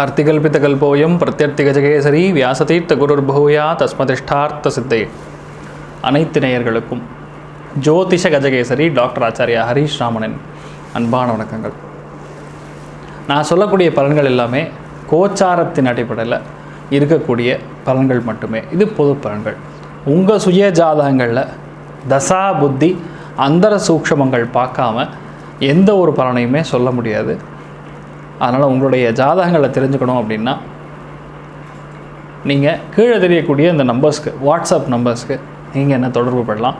अर्तिकल्पितकल्पोऽयं प्रत्यर्तिगजகேசரி வியாசதீர்த்த குருர்பூயா தஸ்மதிஷ்டார்த்த சித்தே. அனைத்து நேயர்களுக்கும் ஜோதிஷ கஜகேசரி டாக்டர் ஆச்சாரியா ஹரீஷ் ராமனின் அன்பான வணக்கங்கள். நான் சொல்லக்கூடிய பலன்கள் எல்லாமே கோச்சாரத்தின் அடிப்படையில் இருக்கக்கூடிய பலன்கள் மட்டுமே. இது பொது பலன்கள். உங்கள் சுய ஜாதகங்களில் தசா புத்தி அந்தர சூக்ஷமங்கள் பார்க்காம எந்த ஒரு பலனையுமே சொல்ல முடியாது. அதனால் உங்களுடைய ஜாதகங்களை தெரிஞ்சுக்கணும் அப்படின்னா நீங்கள் கீழே தெரியக்கூடிய இந்த நம்பர்ஸ்க்கு, வாட்ஸ்அப் நம்பர்ஸ்க்கு நீங்கள் என்ன தொடர்பு படலாம்.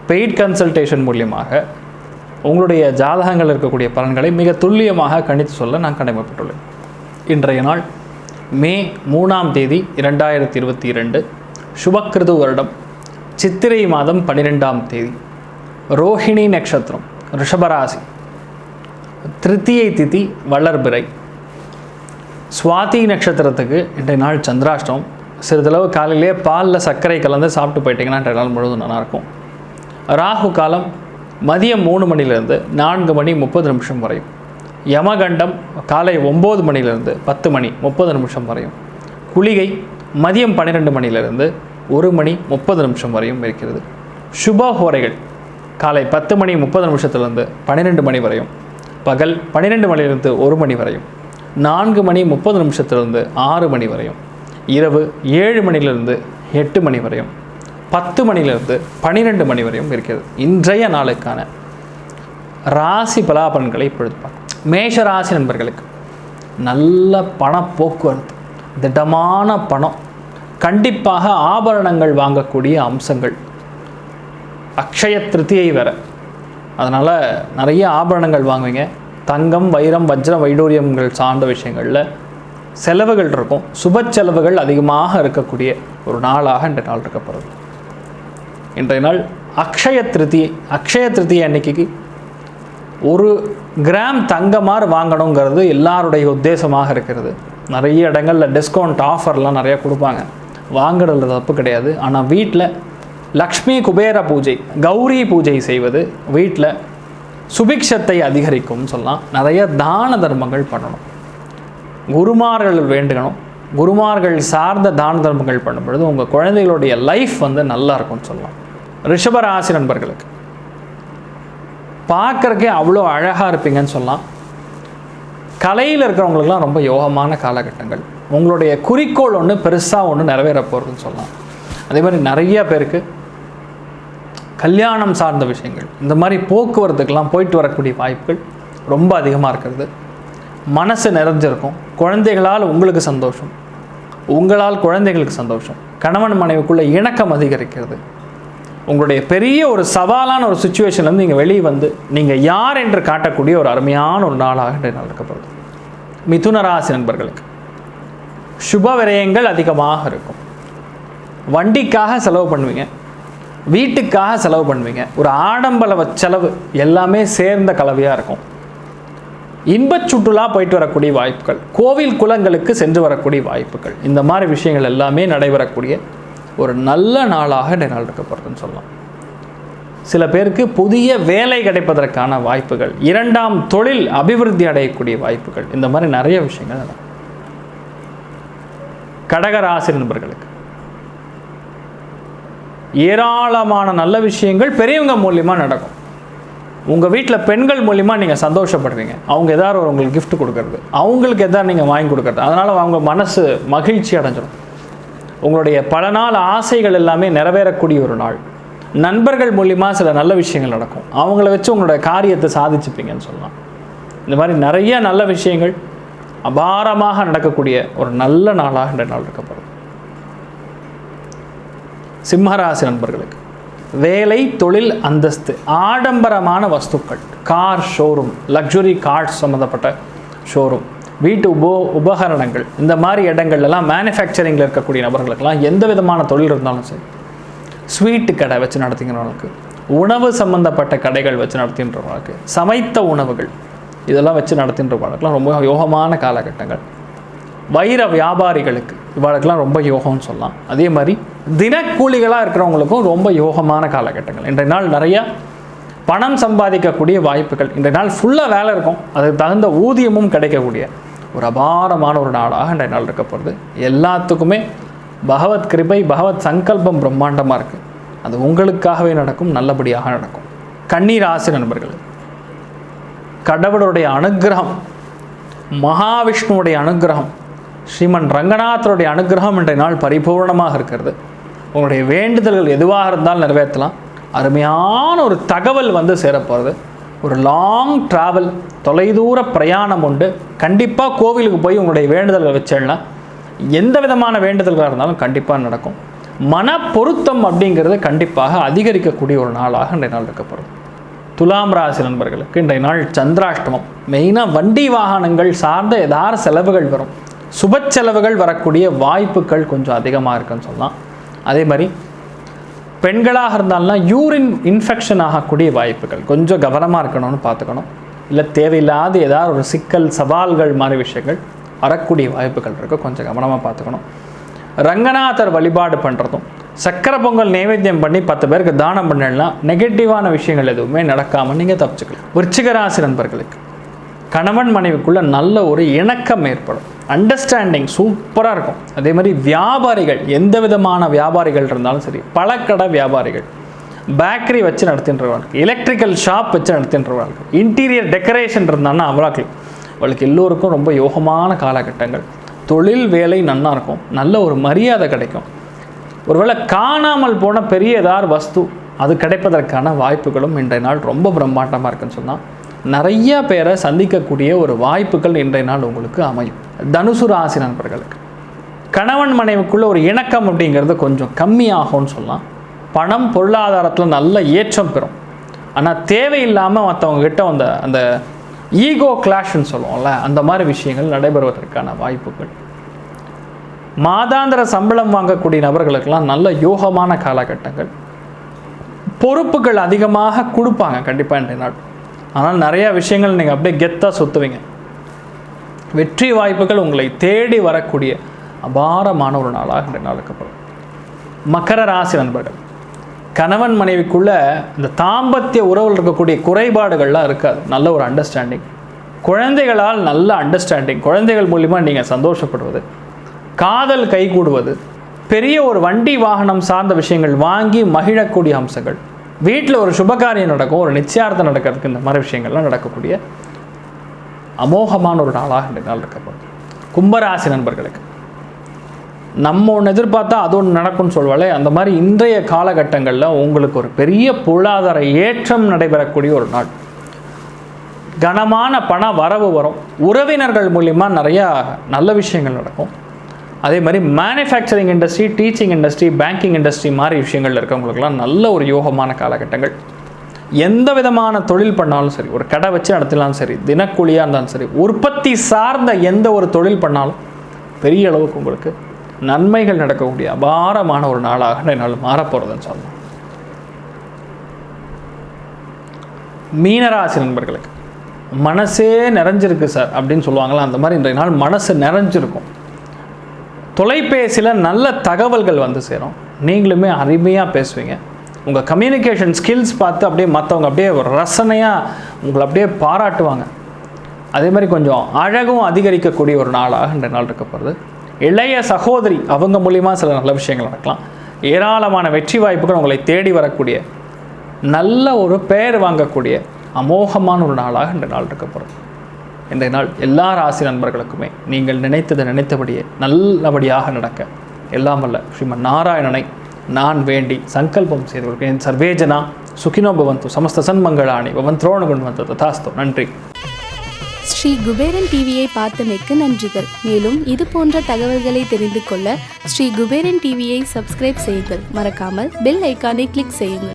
பெய்ட் கன்சல்டேஷன் மூலியமாக உங்களுடைய ஜாதகங்கள் இருக்கக்கூடிய பலன்களை மிக துல்லியமாக கணித்து சொல்ல நான் கடமைப்பட்டுள்ளேன். இன்றைய நாள் மே 3ஆம் தேதி 2022 சுபக்கிருது வருடம் சித்திரை மாதம் 12ஆம் தேதி, ரோஹிணி நட்சத்திரம், ரிஷபராசி, திருத்தியை திதி வளர்பிறை, சுவாதி நட்சத்திரத்துக்கு இன்றைய நாள் சந்திராஷ்டமம். சிறிதளவு காலையிலே பாலில் சர்க்கரை கலந்து சாப்பிட்டு போயிட்டீங்கன்னா இன்றைய நாள் முழுவதும் நல்லாயிருக்கும். ராகு காலம் மதியம் 3 மணிலேருந்து 4 மணி 30 நிமிஷம் வரையும். யமகண்டம் காலை 9 மணிலேருந்து 10 மணி 30 நிமிஷம் வரையும். குளிகை மதியம் 12 மணிலேருந்து 1 மணி 30 நிமிஷம் வரையும் இருக்கிறது. சுபஹோரைகள் காலை 10 மணி 30 நிமிஷத்துலேருந்து 12 மணி வரையும், பகல் 12 மணிலிருந்து 1 மணி வரையும், 4 மணி 30 நிமிஷத்திலிருந்து 6 மணி வரையும், இரவு 7 மணிலிருந்து 8 மணி வரையும், 10 மணிலிருந்து 12 மணி வரையும் இருக்கிறது. இன்றைய நாளுக்கான ராசி பலாபலன்களை இப்பொழுது பார்க்கலாம். மேஷ ராசி நண்பர்களுக்கு நல்ல பண போக்குவரத்து, திடமான பணம், கண்டிப்பாக ஆபரணங்கள் வாங்கக்கூடிய அம்சங்கள். அக்ஷய திருத்தியை வேற, அதனால் நிறைய ஆபரணங்கள் வாங்குவீங்க. தங்கம், வைரம், வஜ்ரம், வைடூரியங்கள் சார்ந்த விஷயங்களில் செலவுகள் இருக்கும். சுப செலவுகள் அதிகமாக இருக்கக்கூடிய ஒரு நாளாக இன்றைய நாள் இருக்கப்படுது. இன்றைய நாள் அக்ஷய திருத்தியை. அக்ஷய திருத்தியை அன்னைக்கு 1 கிராம் தங்கமாறு வாங்கணுங்கிறது எல்லாருடைய உத்தேசமாக இருக்கிறது. நிறைய இடங்களில் டிஸ்கவுண்ட் ஆஃபர்லாம் நிறையா கொடுப்பாங்க. வாங்குறதுல தப்பு கிடையாது. ஆனால் வீட்டில் லக்ஷ்மி குபேர பூஜை, கௌரி பூஜை செய்வது வீட்டில் சுபிக்ஷத்தை அதிகரிக்கும்னு சொல்லலாம். நிறைய தான தர்மங்கள் பண்ணணும். குருமார்கள் வேண்டுகணும். குருமார்கள் சார்ந்த தான தர்மங்கள் பண்ணும்பொழுது உங்கள் குழந்தைகளுடைய லைஃப் நல்லா இருக்கும்னு சொல்லலாம். ரிஷபராசி நண்பர்களுக்கு பார்க்குறக்கே அவ்வளோ அழகாக இருப்பீங்கன்னு சொல்லலாம். கலையில் இருக்கிறவங்களுக்குலாம் ரொம்ப யோகமான காலகட்டங்கள். உங்களுடைய குறிக்கோள் ஒன்று பெருசாக ஒன்று நிறைவேற போகிறதுன்னு சொல்லலாம். அதே மாதிரி நிறைய பேருக்கு கல்யாணம் சார்ந்த விஷயங்கள், இந்த மாதிரி போக்குவரத்துக்கெல்லாம் போயிட்டு வரக்கூடிய வாய்ப்புகள் ரொம்ப அதிகமாக இருக்கிறது. மனசு நிறைஞ்சிருக்கும். குழந்தைகளால் உங்களுக்கு சந்தோஷம், உங்களால் குழந்தைகளுக்கு சந்தோஷம். கணவன் மனைவிக்குள்ள இணக்கம் அதிகரிக்கிறது. உங்களுடைய பெரிய ஒரு சவாலான ஒரு சுச்சுவேஷன்லேருந்து நீங்கள் வெளியே வந்து நீங்கள் யார் என்று காட்டக்கூடிய ஒரு அருமையான ஒரு நாளாக இன்றைய நாள் இருக்கப்படுது. மிதுன ராசி நண்பர்களுக்கு சுப விரயங்கள் அதிகமாக இருக்கும். வண்டிக்காக செலவு பண்ணுவீங்க, வீட்டுக்காக செலவு பண்ணுவீங்க. ஒரு ஆடம்பர செலவு எல்லாமே சேர்ந்த கலவையாக இருக்கும். இன்பச் சுற்றுலா போயிட்டு வரக்கூடிய வாய்ப்புகள், கோவில் குளங்களுக்கு சென்று வரக்கூடிய வாய்ப்புகள், இந்த மாதிரி விஷயங்கள் எல்லாமே நடைபெறக்கூடிய ஒரு நல்ல நாளாக இந்த நாள் இருக்கப்படுதுன்னு சொல்லலாம். சில பேருக்கு புதிய வேலை கிடைப்பதற்கான வாய்ப்புகள், 2ஆம் தொழில் அபிவிருத்தி அடையக்கூடிய வாய்ப்புகள், இந்த மாதிரி நிறைய விஷயங்கள் நடக்கும். கடகராசி நண்பர்களுக்கு ஏராளமான நல்ல விஷயங்கள் பெரியவங்க மூலியமாக நடக்கும். உங்கள் வீட்டில் பெண்கள் மூலிமா நீங்கள் சந்தோஷப்படுவீங்க. அவங்க எதாவது ஒரு உங்களுக்கு கிஃப்ட் கொடுக்கறது, அவங்களுக்கு எதாவது நீங்கள் வாங்கி கொடுக்கறது, அதனால் அவங்க மனசு மகிழ்ச்சி அடைஞ்சிடும். உங்களுடைய பல நாள் ஆசைகள் எல்லாமே நிறைவேறக்கூடிய ஒரு நாள். நண்பர்கள் மூலிமா சில நல்ல விஷயங்கள் நடக்கும். அவங்கள வச்சு உங்களோட காரியத்தை சாதிச்சுப்பீங்கன்னு சொல்லலாம். இந்த மாதிரி நிறைய நல்ல விஷயங்கள் அபாரமாக நடக்கக்கூடிய ஒரு நல்ல நாளாக இந்த நாள் இருக்கப்படுது. சிம்மராசி நண்பர்களுக்கு வேலை, தொழில், அந்தஸ்து, ஆடம்பரமான வஸ்துக்கள், கார் ஷோரூம், லக்ஸுரி கார்ஸ் சம்மந்தப்பட்ட ஷோரூம், வீட்டு உபகரணங்கள், இந்த மாதிரி இடங்கள்லாம் மேனுஃபேக்சரிங்கில் இருக்கக்கூடிய நபர்களுக்கெல்லாம் எந்த விதமான தொழில் இருந்தாலும் சரி, ஸ்வீட்டு கடை வச்சு நடத்திக்கிறவங்களுக்கு, உணவு சம்மந்தப்பட்ட கடைகள் வச்சு நடத்தின்றவங்களுக்கு, சமைத்த உணவுகள் இதெல்லாம் வச்சு நடத்தின்றவங்களுக்கெல்லாம் ரொம்ப யோகமான காலகட்டங்கள். வைர வியாபாரிகளுக்கு இவர்களுக்கெல்லாம் ரொம்ப யோகம்னு சொல்லலாம். அதே மாதிரி தினக்கூலிகளாக இருக்கிறவங்களுக்கும் ரொம்ப யோகமான காலகட்டங்கள். இன்றைய நாள் நிறையா பணம் சம்பாதிக்கக்கூடிய வாய்ப்புகள், இன்றைய நாள் ஃபுல்லாக வேலை இருக்கும், அதுக்கு தகுந்த ஊதியமும் கிடைக்கக்கூடிய ஒரு அபாரமான ஒரு நாளாக இன்றைய நாள் இருக்க போகிறது. எல்லாத்துக்குமே பகவத் கிருபை, பகவத் சங்கல்பம் பிரம்மாண்டமாக இருக்குது. அது உங்களுக்காகவே நடக்கும், நல்லபடியாக நடக்கும். கன்னி ராசி நண்பர்கள், கடவுளுடைய அனுக்கிரகம், மகாவிஷ்ணுவுடைய அனுக்கிரகம், ஸ்ரீமன் ரங்கநாதருடைய அனுக்கிரகம் இன்றைய நாள் பரிபூர்ணமாக இருக்கிறது. உங்களுடைய வேண்டுதல்கள் எதுவாக இருந்தாலும் நிறைவேற்றலாம். அருமையான ஒரு தகவல் வந்து சேரப்போகிறது. ஒரு லாங் ட்ராவல், தொலைதூர பிரயாணம் உண்டு. கண்டிப்பாக கோவிலுக்கு போய் உங்களுடைய வேண்டுதல்கள் வச்சிடலாம். எந்த விதமான வேண்டுதல்களாக இருந்தாலும் கண்டிப்பாக நடக்கும். மன பொருத்தம் அப்படிங்கிறது கண்டிப்பாக அதிகரிக்கக்கூடிய ஒரு நாளாக இன்றைய நாள் இருக்கப்படுது. துலாம் ராசி நண்பர்களுக்கு இன்றைய நாள் சந்திராஷ்டமம். மெயினாக வண்டி வாகனங்கள் சார்ந்த ஏதாவது செலவுகள் வரும், சுப செலவுகள் வரக்கூடிய வாய்ப்புகள் கொஞ்சம் அதிகமாக இருக்குன்னு சொல்லலாம். அதே மாதிரி பெண்களாக இருந்தாலும் யூரின் இன்ஃபெக்ஷன் ஆகக்கூடிய வாய்ப்புகள், கொஞ்சம் கவனமாக இருக்கணும்னு பார்த்துக்கணும். இல்லை தேவையில்லாத ஏதாவது ஒரு சிக்கல், சவால்கள் மாதிரி விஷயங்கள் வரக்கூடிய வாய்ப்புகள் இருக்குது, கொஞ்சம் கவனமாக பார்த்துக்கணும். ரங்கநாதர் வழிபாடு பண்ணுறதும், சக்கரை பொங்கல் நைவேத்தியம் பண்ணி 10 பேருக்கு தானம் பண்ணலாம். நெகட்டிவான விஷயங்கள் எதுவுமே நடக்காமல் நீங்கள் தப்பிச்சுக்கலாம். விருச்சிக ராசி நண்பர்களுக்கு கணவன் மனைவிக்குள்ளே நல்ல ஒரு இணக்கம் ஏற்படும், அண்டர்ஸ்டாண்டிங் சூப்பராக இருக்கும். அதே மாதிரி வியாபாரிகள், எந்த விதமான வியாபாரிகள் இருந்தாலும் சரி, பழக்கடை வியாபாரிகள், பேக்கரி வச்சு நடத்தின்றவர்கள், எலக்ட்ரிக்கல் ஷாப் வச்சு நடத்தின்றவர்கள், இன்டீரியர் டெக்கரேஷன் இருந்தாங்கன்னா அவளுக்கு எல்லோருக்கும் ரொம்ப யோகமான காலகட்டங்கள். தொழில் வேலை நன்னா இருக்கும், நல்ல ஒரு மரியாதை கிடைக்கும். ஒருவேளை காணாமல் போன பெரிய ஏதாவது வஸ்து அது கிடைப்பதற்கான வாய்ப்புகளும் இன்றைய நாள் ரொம்ப பிரம்மாண்டமாக இருக்குன்னு சொன்னால் நிறைய பேரை சந்திக்கக்கூடிய ஒரு வாய்ப்புகள் இன்றைய நாள் உங்களுக்கு அமையும். தனுசு ராசி நண்பர்களுக்கு கணவன் மனைவிக்குள்ள ஒரு இணக்கம் அப்படிங்கிறது கொஞ்சம் கம்மியாகும்னு சொல்லலாம். பணம் பொருளாதாரத்தில் நல்ல ஏற்றம் பெறும். ஆனால் தேவையில்லாமல் மற்றவங்க கிட்ட அந்த ஈகோ கிளாஷ்ன்னு சொல்லுவோம்ல, அந்த மாதிரி விஷயங்கள் நடைபெறுவதற்கான வாய்ப்புகள். மாதாந்திர சம்பளம் வாங்கக்கூடிய நபர்களுக்கெல்லாம் நல்ல யோகமான காலகட்டங்கள். பொறுப்புகள் அதிகமாக கொடுப்பாங்க கண்டிப்பாக இன்றைய நாள். ஆனால் நிறையா விஷயங்கள் நீங்கள் அப்படியே கெத்தாக சுற்றுவீங்க. வெற்றி வாய்ப்புகள் உங்களை தேடி வரக்கூடிய அபாரமான ஒரு நாளாக இன்றைய நாள் இருக்கப்படும். மகர ராசி நண்பர்கள், கணவன் மனைவிக்குள்ள இந்த தாம்பத்திய உறவில் இருக்கக்கூடிய குறைபாடுகள்லாம் இருக்காது, நல்ல ஒரு அண்டர்ஸ்டாண்டிங். குழந்தைகளால் நல்ல அண்டர்ஸ்டாண்டிங், குழந்தைகள் மூலிமா நீங்கள் சந்தோஷப்படுவது, காதல் கைகூடுவது, பெரிய ஒரு வண்டி வாகனம் சார்ந்த விஷயங்கள் வாங்கி மகிழக்கூடிய அம்சங்கள், வீட்டில் ஒரு சுபகாரியம் நடக்கும், ஒரு நிச்சயார்த்தம் நடக்கிறதுக்கு இந்த மாதிரி விஷயங்கள்லாம் நடக்கக்கூடிய அமோகமான ஒரு நாளாக இந்த நாள் இருக்கப்படுது. கும்பராசி நண்பர்களுக்கு நம்ம ஒன்று எதிர்பார்த்தா அது ஒன்று நடக்கும்னு சொல்வாலே, அந்த மாதிரி இன்றைய காலகட்டங்களில் உங்களுக்கு ஒரு பெரிய பொருளாதார ஏற்றம் நடைபெறக்கூடிய ஒரு நாள். கனமான பண வரவு வரும், உறவினர்கள் மூலிமா நிறையா நல்ல விஷயங்கள் நடக்கும். அதே மாதிரி manufacturing industry, teaching industry, banking industry மாதிரி விஷயங்கள் இருக்கவங்களுக்கெல்லாம் நல்ல ஒரு யோகமான காலகட்டங்கள். எந்த விதமான தொழில் பண்ணாலும் சரி, ஒரு கடை வச்சு நடத்தினாலும் சரி, தினக்கூலியாக இருந்தாலும் சரி, உற்பத்தி சார்ந்த எந்த ஒரு தொழில் பண்ணாலும் பெரிய அளவுக்கு உங்களுக்கு நன்மைகள் நடக்கக்கூடிய அபாரமான ஒரு நாளாக என்னால் மாறப்போகிறதுன்னு சொல்லலாம். மீனராசி நண்பர்களுக்கு மனசே நிறைஞ்சிருக்கு சார் அப்படின்னு சொல்லுவாங்களா, அந்த மாதிரி இன்றைய நாள் மனசு நிறைஞ்சிருக்கும். தொலைபேசியில் நல்ல தகவல்கள் வந்து சேரும், நீங்களுமே அருமையாக பேசுவீங்க. உங்கள் கம்யூனிகேஷன் ஸ்கில்ஸ் பார்த்து அப்படியே மற்றவங்க அப்படியே ரசனையாக உங்களை அப்படியே பாராட்டுவாங்க. அதே மாதிரி கொஞ்சம் அழகும் அதிகரிக்கக்கூடிய ஒரு நாளாக இன்றைய நாள் இருக்கப்படுது. இளைய சகோதரி அவங்க மூலியமாக சில நல்ல விஷயங்கள் நடக்கலாம். ஏராளமான வெற்றி வாய்ப்புகள் உங்களை தேடி வரக்கூடிய நல்ல ஒரு பெயர் வாங்கக்கூடிய அமோகமான ஒரு நாளாக இன்றைய நாள் இருக்கப்படுது. இன்றைய நாள் எல்லா ராசி நண்பர்களுக்குமே நீங்கள் நினைத்தபடியே நல்லபடியாக நடக்க எல்லாம் வல்ல ஸ்ரீமன் நாராயணனை நான் வேண்டி சங்கல்பம் செய்து கொடுக்கிறேன். சர்வேஜனா சுகினோ பவந்து, சமஸ்த சன்மங்களாணி பவந்த்ரோணு குண்வந்து ததாஸ்து. நன்றி. ஸ்ரீ குபேரன் டிவியை பார்த்தமைக்கு நன்றிகள். மேலும் இது போன்ற தகவல்களை தெரிந்து கொள்ள ஸ்ரீ குபேரன் டிவியை சப்ஸ்கிரைப் செய்யுங்கள். மறக்காமல் பெல் ஐக்கானை கிளிக் செய்யுங்கள்.